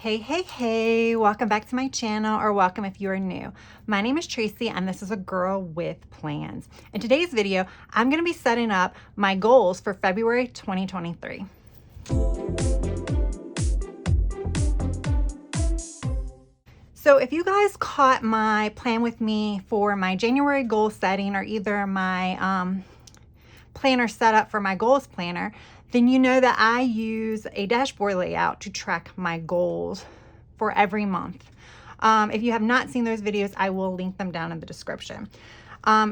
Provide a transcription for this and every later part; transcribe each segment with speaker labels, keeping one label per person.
Speaker 1: Hey, welcome back to my channel, or welcome if you are new. My name is Tracy and this is A Girl with Plans. In today's video, I'm going to be setting up my goals for February 2023. So if you guys caught my plan with me for my January goal setting, or either my planner setup for my goals planner, then you know that I use a dashboard layout to track my goals for every month. If you have not seen those videos, I will link them down in the description.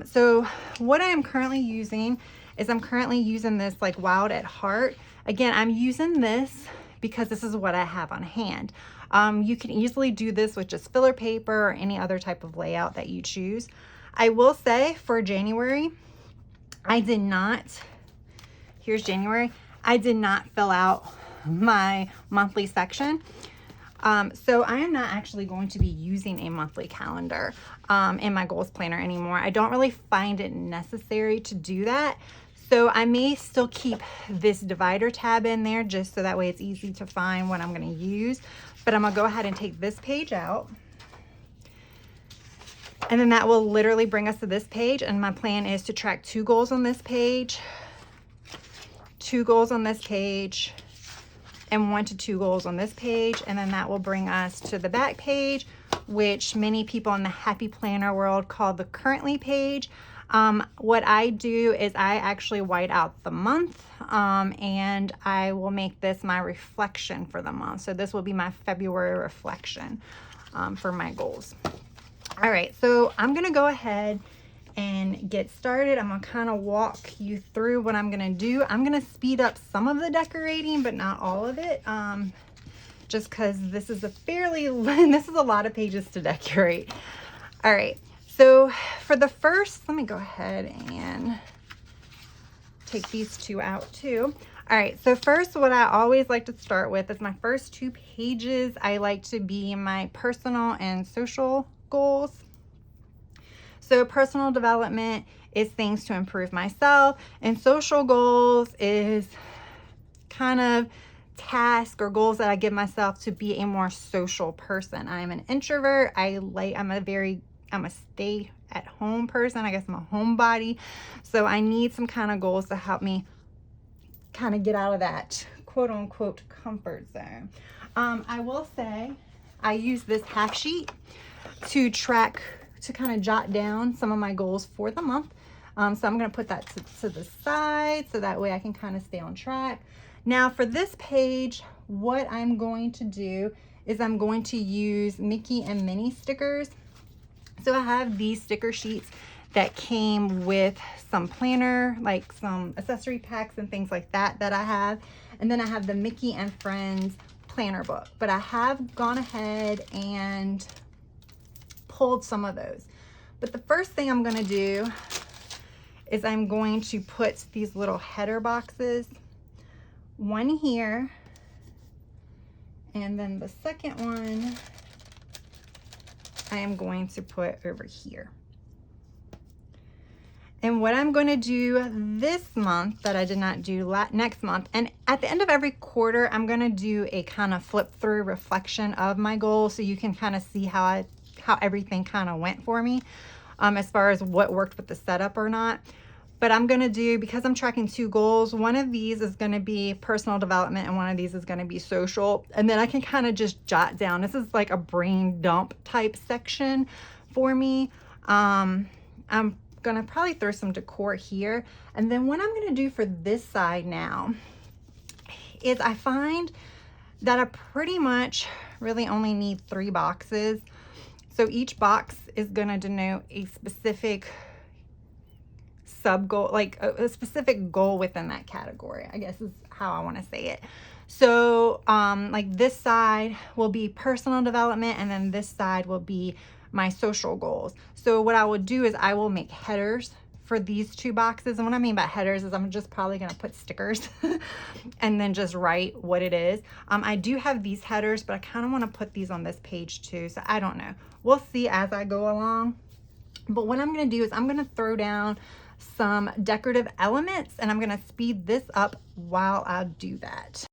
Speaker 1: So what I am currently using is I'm currently using this like Wild at Heart. Again, I'm using this because this is what I have on hand. You can easily do this with just filler paper or any other type of layout that you choose. I will say for January, I did not, here's January, I did not fill out my monthly section. So I am not actually going to be using a monthly calendar in my goals planner anymore. I don't really find it necessary to do that. So I may still keep this divider tab in there just so that way it's easy to find what I'm going to use. But I'm going to go ahead and take this page out. And then that will literally bring us to this page. And my plan is to track 2 goals on this page, 2 goals on this page, and 1 to 2 goals on this page. And then that will bring us to the back page, which many people in the happy planner world call the currently page. What I do is I actually white out the month, and I will make this my reflection for the month. So this will be my February reflection for my goals. All right, so I'm gonna go ahead and get started. I'm gonna kind of walk you through what I'm gonna do. I'm gonna speed up some of the decorating, but not all of it, just because this is this is a lot of pages to decorate. All right, so for the first, let me go ahead and take these 2 out too. All right, so first, what I always like to start with is my first 2 pages. I like to be my personal and social goals. So personal development is things to improve myself, and social goals is kind of tasks or goals that I give myself to be a more social person. I'm an introvert. I'm a stay at home person. I guess I'm a homebody. So I need some kind of goals to help me kind of get out of that quote unquote comfort zone. I will say I use this half sheet to kind of jot down some of my goals for the month. So I'm going to put that to the side so that way I can kind of stay on track. Now for this page, what I'm going to do is I'm going to use Mickey and Minnie stickers. So I have these sticker sheets that came with some planner, like some accessory packs and things like that I have. And then I have the Mickey and Friends planner book, but I have gone ahead and pulled some of those. But the first thing I'm going to do is I'm going to put these little header boxes, one here, and then the second one I am going to put over here. And what I'm going to do this month that I did not do next month, and at the end of every quarter, I'm going to do a kind of flip through reflection of my goals so you can kind of see how everything kind of went for me as far as what worked with the setup or not. But I'm going to do, because I'm tracking 2 goals, one of these is going to be personal development and one of these is going to be social. And then I can kind of just jot down. This is like a brain dump type section for me. I'm going to probably throw some decor here. And then what I'm going to do for this side now is I find that I pretty much really only need 3 boxes. So each box is going to denote a specific sub goal, like a specific goal within that category, I guess is how I want to say it. So like this side will be personal development, and then this side will be my social goals. So what I would do is I will make headers for these 2 boxes. And what I mean by headers is I'm just probably going to put stickers and then just write what it is. I do have these headers, but I kind of want to put these on this page too. So I don't know. We'll see as I go along. But what I'm going to do is I'm going to throw down some decorative elements, and I'm going to speed this up while I do that.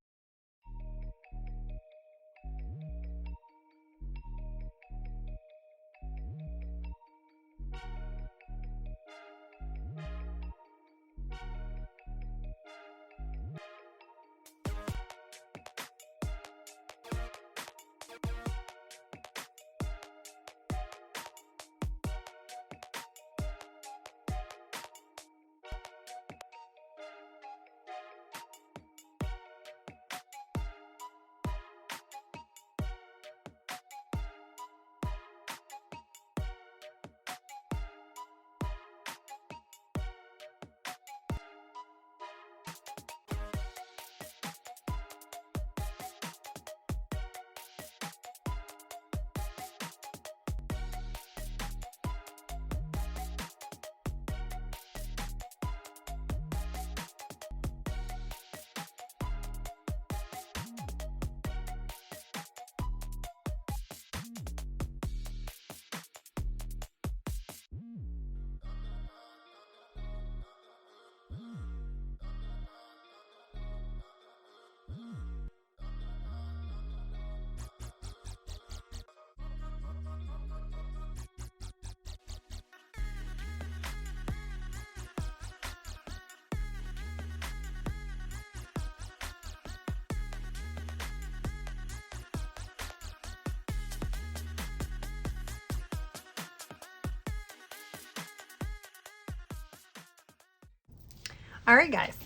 Speaker 1: All right, guys.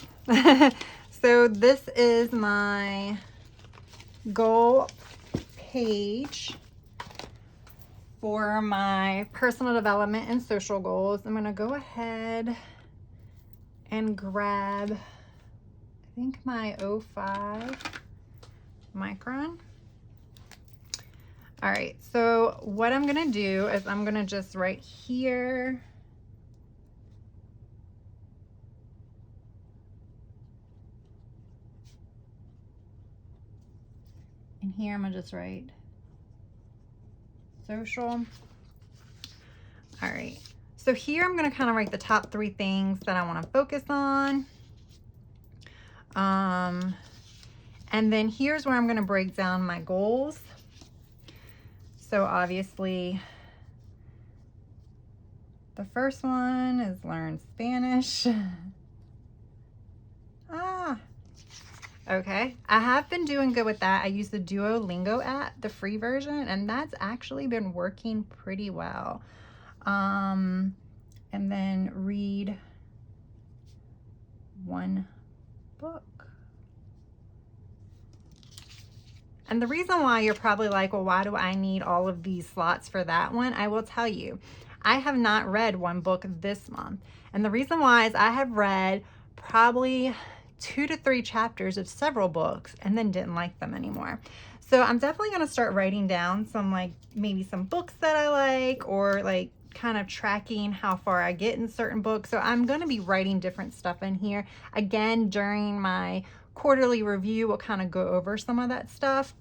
Speaker 1: So this is my goal page for my personal development and social goals. I'm going to go ahead and grab, I think, my 05 micron. All right, so what I'm going to do is I'm going to just write here. And here I'm gonna just write social. All right, so here I'm gonna kind of write the top 3 things that I want to focus on. And then here's where I'm gonna break down my goals. So obviously, the first one is learn Spanish. Okay, I have been doing good with that. I use the Duolingo app, the free version, and that's actually been working pretty well. And then read 1 book. And the reason why you're probably like, well, why do I need all of these slots for that one? I will tell you, I have not read 1 book this month. And the reason why is I have read probably 2 to 3 chapters of several books and then didn't like them anymore. So I'm definitely going to start writing down some, like, maybe some books that I like, or like kind of tracking how far I get in certain books. So I'm going to be writing different stuff in here. Again, during my quarterly review, we'll kind of go over some of that stuff.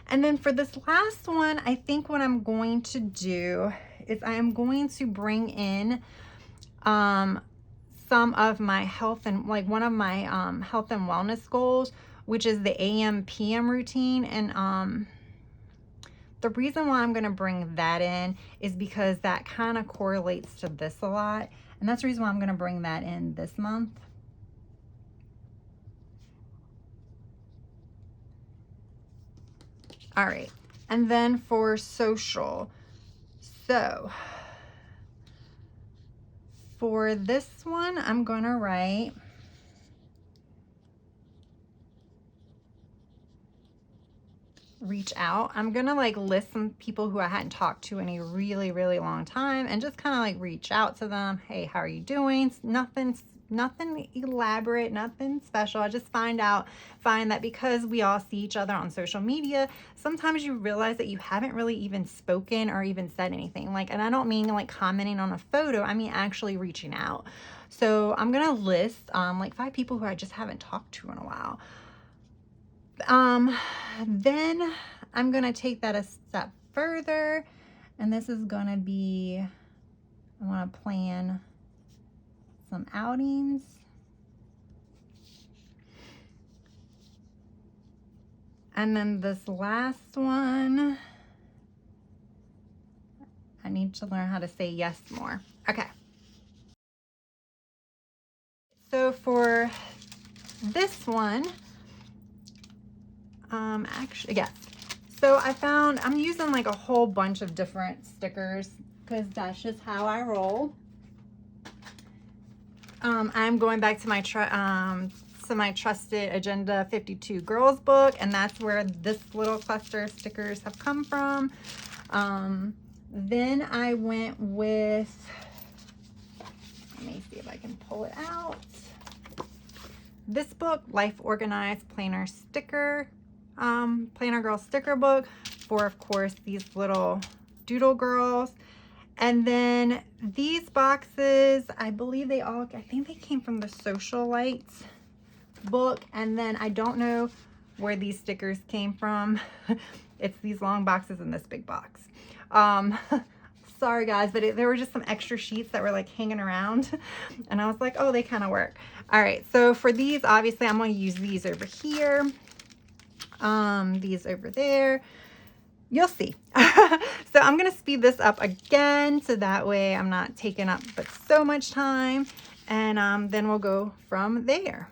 Speaker 1: And then for this last one, I think what I'm going to do is I am going to bring in some of my health and, like, one of my health and wellness goals, which is the AM PM routine. And the reason why I'm going to bring that in is because that kind of correlates to this a lot, and that's the reason why I'm going to bring that in this month. All right, and then for social, so for this one, I'm going to write reach out. I'm going to like list some people who I hadn't talked to in a really, really long time and just kind of like reach out to them. Hey, how are you doing? Nothing elaborate, nothing special. I just find that because we all see each other on social media, sometimes you realize that you haven't really even spoken or even said anything. Like, and I don't mean like commenting on a photo, I mean actually reaching out. So I'm gonna list like 5 people who I just haven't talked to in a while. Then I'm gonna take that a step further, and this is gonna be, I want to plan some outings. And then this last one, I need to learn how to say yes more. Okay. So for this one, actually, yes. So I'm using like a whole bunch of different stickers because that's just how I roll. I'm going back to my trusted Agenda 52 Girls book, and that's where this little cluster of stickers have come from. Then I went with, let me see if I can pull it out. This book, Life Organized Planner Sticker, Planner Girl sticker book for, of course, these little doodle girls. And then these boxes, I think they came from the Socialites book. And then I don't know where these stickers came from. It's these long boxes in this big box. Sorry guys, but there were just some extra sheets that were like hanging around. And I was like, oh, they kind of work. All right, so for these, obviously I'm going to use these over here. These over there. You'll see. So I'm going to speed this up again so that way I'm not taking up but so much time, and then we'll go from there.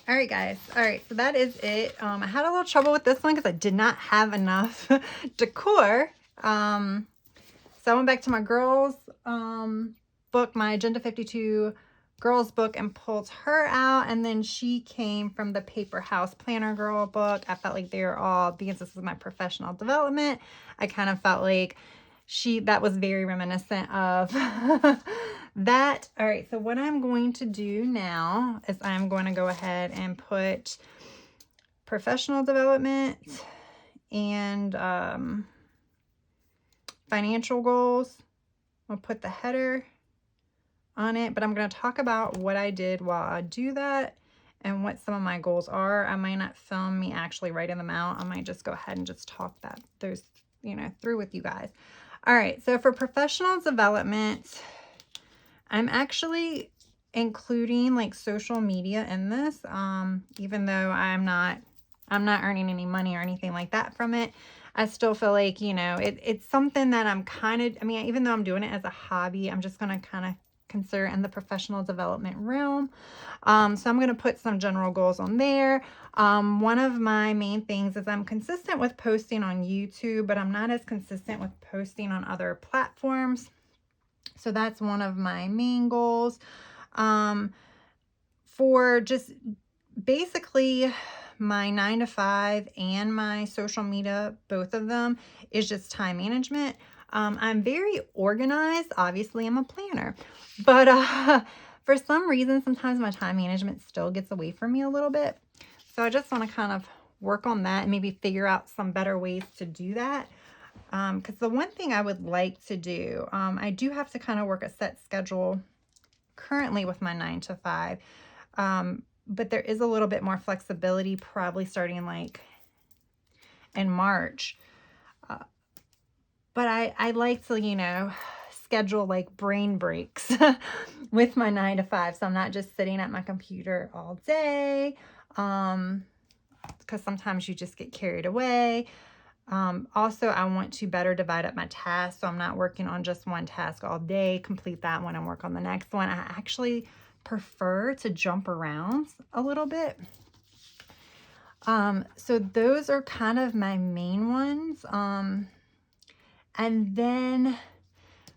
Speaker 1: All right, guys. All right, so that is it. I had a little trouble with this one because I did not have enough decor. So I went back to my girls book, my Agenda 52 girls book, and pulled her out. And then she came from the PaperHouse Planner Girl book. I felt like they were all, because this is my professional development, I kind of felt like that was very reminiscent of that. All right, so what I'm going to do now is I'm going to go ahead and put professional development and financial goals. I'll put the header on it, but I'm going to talk about what I did while I do that and what some of my goals are. I might not film me actually writing them out. I might just go ahead and just talk those through with you guys. All right, so for professional development, I'm actually including like social media in this, even though I'm not earning any money or anything like that from it. I still feel like, it's something that I'm even though I'm doing it as a hobby, I'm just going to kind of consider in the professional development realm. So I'm going to put some general goals on there. One of my main things is I'm consistent with posting on YouTube, but I'm not as consistent with posting on other platforms. So that's one of my main goals. For just basically my 9 to 5 and my social media, both of them, is just time management. I'm very organized. Obviously, I'm a planner, but for some reason, sometimes my time management still gets away from me a little bit. So I just want to kind of work on that and maybe figure out some better ways to do that. Because the one thing I would like to do, I do have to kind of work a set schedule currently with my 9 to 5. But there is a little bit more flexibility probably starting like in March. But I like to, schedule like brain breaks with my 9 to 5. So I'm not just sitting at my computer all day. Because sometimes you just get carried away. Also, I want to better divide up my tasks. So I'm not working on just one task all day, complete that one and work on the next one. I actually prefer to jump around a little bit. So those are kind of my main ones. And then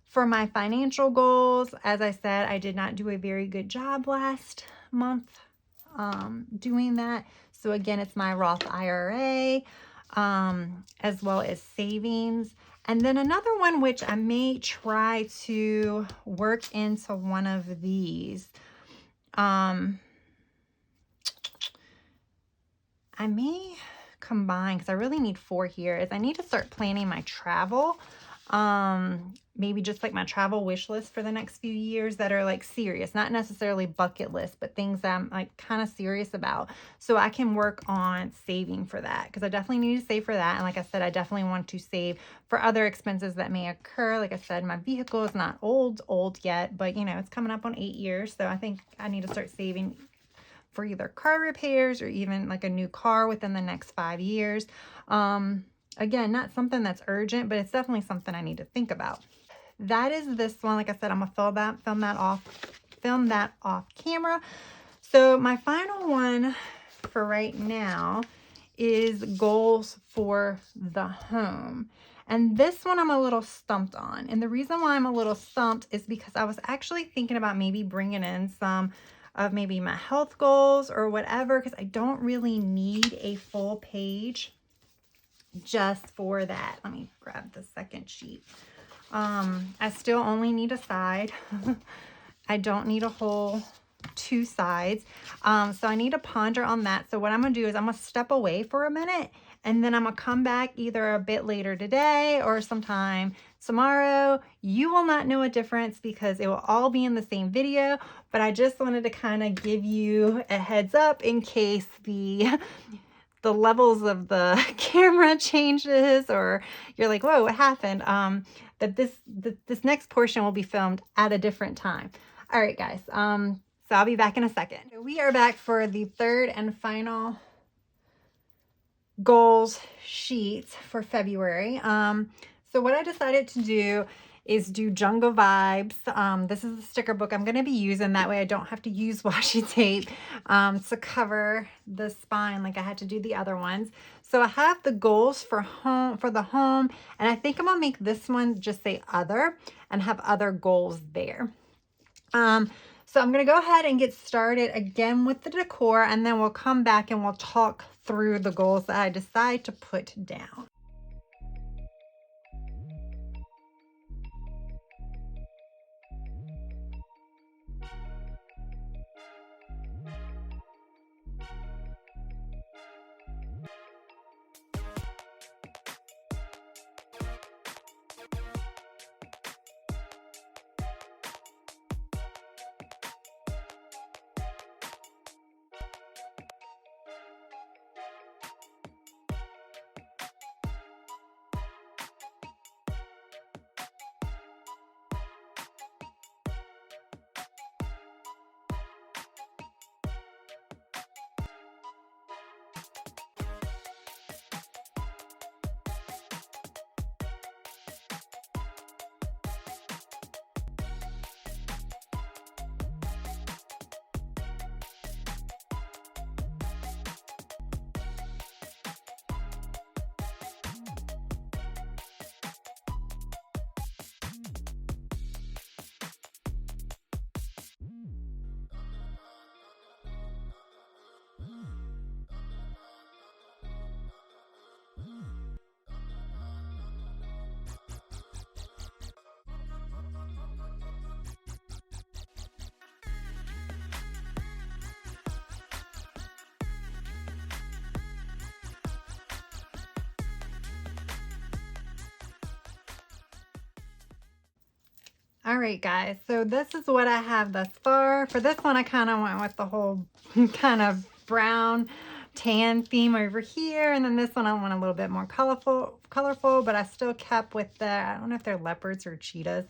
Speaker 1: for my financial goals, as I said, I did not do a very good job last month doing that. So again, it's my Roth IRA, as well as savings. And then another one, which I may try to work into one of these. I may combine, because I really need 4 here, is I need to start planning my travel. Maybe just like my travel wish list for the next few years that are like serious, not necessarily bucket list, but things that I'm like kind of serious about. So I can work on saving for that, because I definitely need to save for that. And like I said, I definitely want to save for other expenses that may occur. Like I said, my vehicle is not old yet, but you know, it's coming up on 8 years. So I think I need to start saving for either car repairs or even like a new car within the next 5 years. Again, not something that's urgent, but it's definitely something I need to think about. That is this one. Like I said, I'm gonna film that off camera. So my final one for right now is goals for the home. And this one I'm a little stumped on. And the reason why I'm a little stumped is because I was actually thinking about maybe bringing in some of maybe my health goals or whatever, because I don't really need a full page just for that. Let me grab the second sheet. I still only need a side. I don't need a whole 2 sides. So I need to ponder on that. So what I'm going to do is I'm going to step away for a minute, and then I'm going to come back either a bit later today or sometime tomorrow. You will not know a difference because it will all be in the same video, but I just wanted to kind of give you a heads up in case the levels of the camera changes or you're like, whoa, what happened? That this next portion will be filmed at a different time. All right, guys. So I'll be back in a second. We are back for the third and final goals sheet for February. So what I decided to do is do Jungle Vibes. This is the sticker book I'm going to be using. That way I don't have to use washi tape to cover the spine like I had to do the other ones. So I have the goals for the home, and I think I'm going to make this one just say other and have other goals there. So I'm going to go ahead and get started again with the decor, and then we'll come back and we'll talk through the goals that I decide to put down. All right, guys, so this is what I have thus far. For this one, I kind of went with the whole kind of brown tan theme over here. And then this one, I went a little bit more colorful, but I still kept with the, I don't know if they're leopards or cheetahs.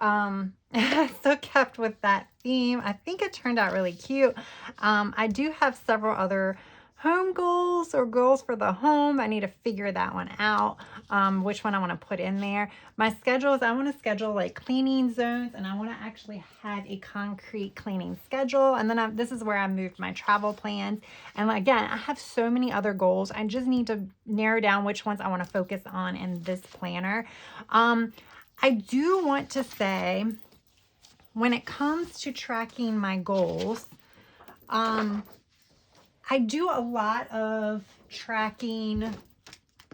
Speaker 1: I still kept with that theme. I think it turned out really cute. I do have several other home goals or goals for the home. I need to figure that one out, which one I want to put in there. My schedule is I want to schedule like cleaning zones, and I want to actually have a concrete cleaning schedule. And then this is where I moved my travel plans. And again, I have so many other goals. I just need to narrow down which ones I want to focus on in this planner. I do want to say, when it comes to tracking my goals, I do a lot of tracking,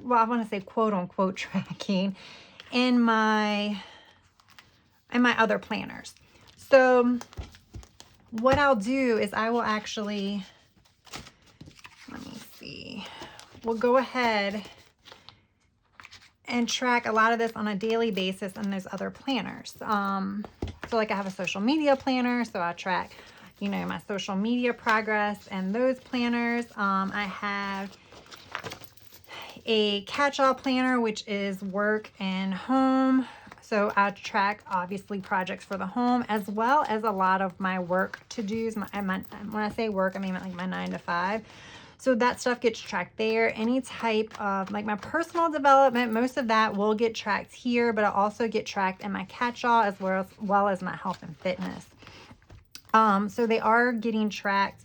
Speaker 1: well, I want to say quote unquote tracking in my other planners. So what I'll do is I will actually, let me see, we'll go ahead and track a lot of this on a daily basis in those other planners. So like I have a social media planner, so I track, you know, my social media progress and those planners. I have a catch-all planner, which is work and home. So I track obviously projects for the home, as well as a lot of my work to-dos. When I say work, I mean like my 9 to 5. So that stuff gets tracked there. Any type of like my personal development, most of that will get tracked here, but I also get tracked in my catch-all as well as my health and fitness. So they are getting tracked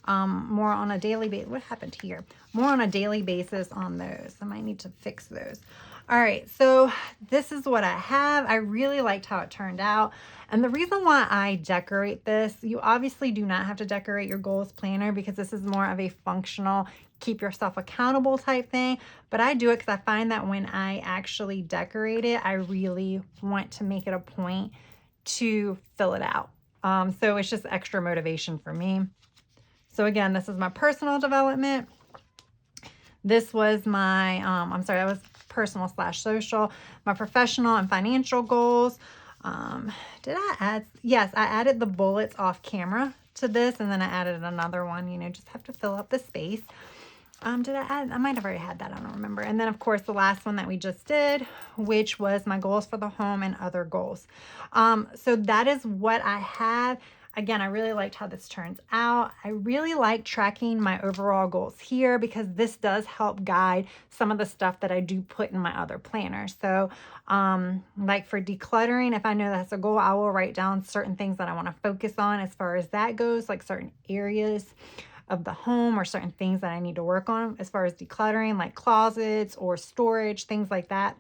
Speaker 1: more on a daily basis. What happened here? More on a daily basis on those. I might need to fix those. All right, so this is what I have. I really liked how it turned out. And the reason why I decorate this, you obviously do not have to decorate your goals planner because this is more of a functional, keep yourself accountable type thing. But I do it because I find that when I actually decorate it, I really want to make it a point to fill it out. So it's just extra motivation for me. So again, this is my personal development. This was my, that was personal / social, my professional and financial goals. Did I add? Yes, I added the bullets off camera to this, and then I added another one, you know, just have to fill up the space. Did I add? I might have already had that. I don't remember. And then of course the last one that we just did, which was my goals for the home and other goals. So that is what I have. Again, I really liked how this turns out. I really like tracking my overall goals here because this does help guide some of the stuff that I do put in my other planners. So like for decluttering, if I know that's a goal, I will write down certain things that I want to focus on as far as that goes, like certain areas of the home or certain things that I need to work on as far as decluttering, like closets or storage, things like that.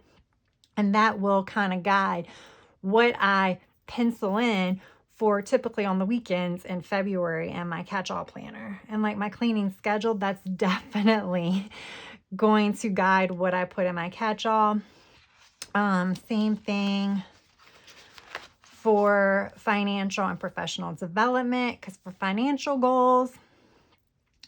Speaker 1: And that will kind of guide what I pencil in for typically on the weekends in February and my catch-all planner. And like my cleaning schedule, that's definitely going to guide what I put in my catch-all. Same thing for financial and professional development, because for financial goals,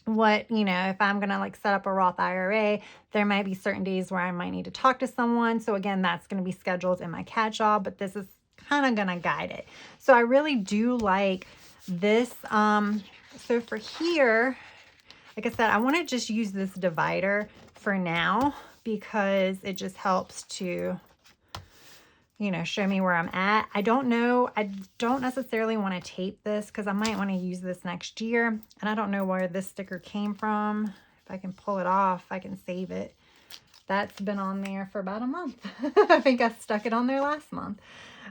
Speaker 1: what, you know, if I'm going to like set up a Roth IRA, there might be certain days where I might need to talk to someone. So again, that's going to be scheduled in my catch-all, but this is kind of going to guide it. So I really do like this. So for here, like I said, I want to just use this divider for now because it just helps to, you know, show me where I'm at. I don't know. I don't necessarily want to tape this because I might want to use this next year. And I don't know where this sticker came from. If I can pull it off, I can save it. That's been on there for about a month. I think I stuck it on there last month.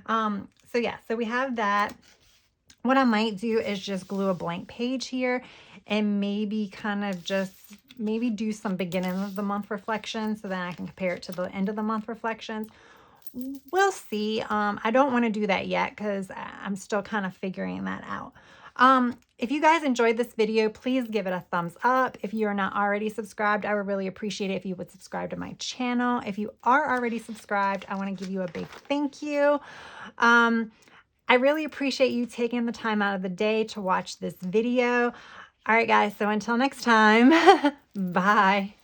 Speaker 1: So yeah, so we have that. What I might do is just glue a blank page here and maybe kind of just maybe do some beginning of the month reflections so then I can compare it to the end of the month reflections. We'll see. I don't want to do that yet because I'm still kind of figuring that out. If you guys enjoyed this video, please give it a thumbs up. If you are not already subscribed, I would really appreciate it if you would subscribe to my channel. If you are already subscribed, I want to give you a big thank you. I really appreciate you taking the time out of the day to watch this video. All right, guys, so until next time, bye.